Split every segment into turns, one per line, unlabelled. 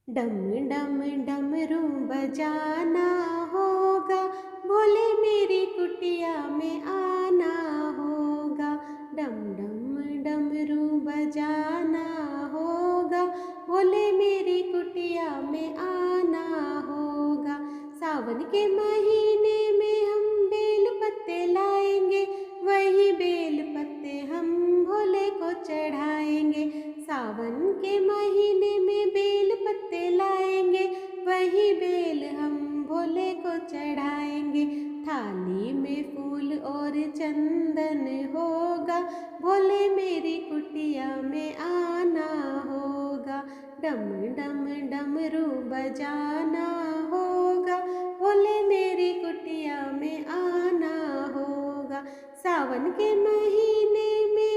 डम डम डमरू बजाना होगा, भोले मेरी कुटिया में आना होगा। डम डम डमरू बजाना होगा, भोले मेरी कुटिया में आना होगा। सावन के महीने में हम बेल पत्ते लाएंगे, वही बेल पत्ते हम भोले को चढ़ाएंगे। सावन के महीने में बेल पत्ते लाएंगे, वही बेल हम भोले को चढ़ाएंगे। थाली में फूल और चंदन होगा, भोले मेरी कुटिया में आना होगा। डम डम डमरू बजाना होगा, भोले मेरी कुटिया में आना होगा। सावन के महीने में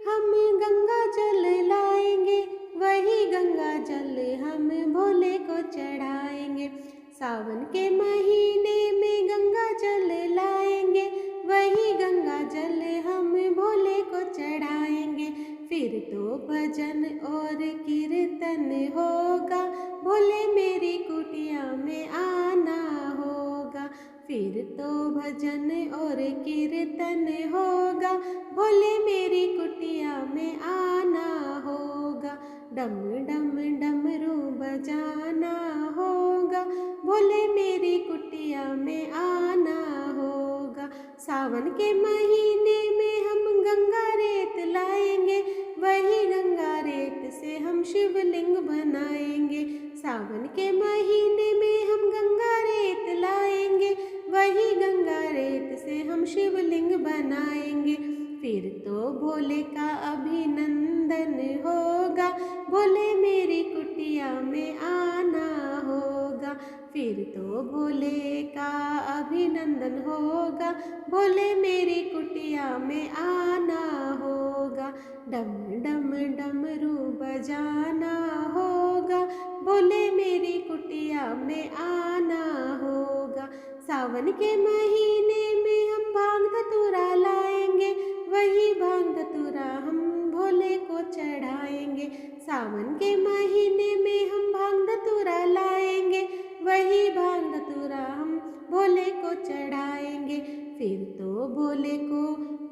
हम गंगा जल लाएंगे, वही गंगा जल हम भोले को चढ़ाएंगे। सावन के महीने में गंगा जल लाएंगे, वही गंगा जल हम भोले को चढ़ाएंगे। फिर तो भजन और कीर्तन होगा, भोले मेरी कुटिया में आना होगा। फिर तो भजन और कीर्तन होगा, भोले मेरी कुटिया में आना होगा। डम डम डमरू बजाना होगा, भोले मेरी कुटिया में आना होगा। सावन के महीने में हम गंगा रेत लाएंगे, वही गंगा रेत से हम शिवलिंग बनाएंगे। सावन के महीने में हम गंगा रेत लाएंगे, वही गंगा रेत से हम शिवलिंग बनाएंगे। फिर तो भोले का अभिनंदन होगा, भोले मेरी कुटिया में आना होगा। फिर तो भोले का अभिनंदन होगा, भोले मेरी कुटिया में आना होगा। डम डम डमरू बजाना होगा, भोले मेरी कुटिया में आना होगा। सावन के महीने में हम भांग धतूरा लाएंगे, वही भांग धतूरा हम भोले को चढ़ाएंगे। सावन के महीने में हम भांग धतूरा लाएंगे, वही भांग धतूरा हम भोले को चढ़ाएंगे। फिर तो भोले को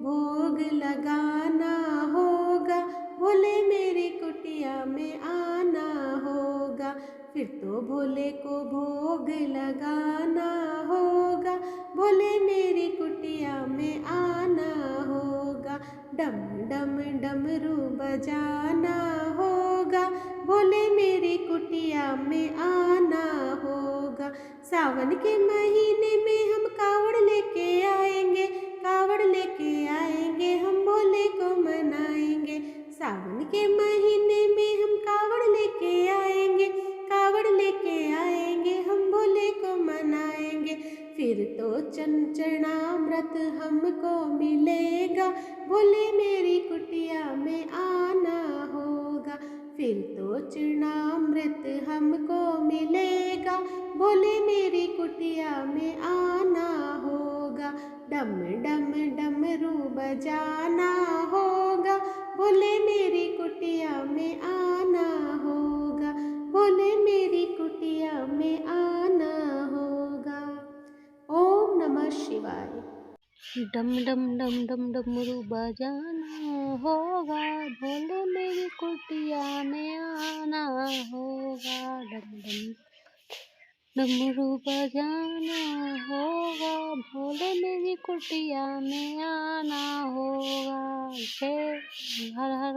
भोग लगाना होगा, भोले मेरी कुटिया में आना होगा। फिर तो भोले को भोग लगाना होगा, भोले मेरी कुटिया में आना होगा। डम डम डमरू बजाना होगा, भोले मेरी कुटिया में आना होगा। सावन के महीने में हम कावड़ लेके आएंगे, कावड़ लेके आएंगे, हम भोले को मनाएंगे। सावन के महीने में हम कावड़ लेके आएंगे, कावड़ लेके आएंगे, हम भोले को मनाएंगे। फिर तो चंचनामृत हमको मिलेगा, भोले मेरी कुटिया में आना होगा। फिर तो चरणामृत हमको मिलेगा, भोले मेरी कुटिया में आना होगा। डम डम डमरू बजाना होगा, भोले मेरी कुटिया में आना होगा, भोले मेरी कुटिया में आना होगा। ओम नमः शिवाय।
डम डम डम डम डमरू बजाना होगा, भोले मेरी कुटिया में आना होगा। डम डम डमरू बजाना होगा, भोले मेरी कुटिया में आना होगा। जय हर हर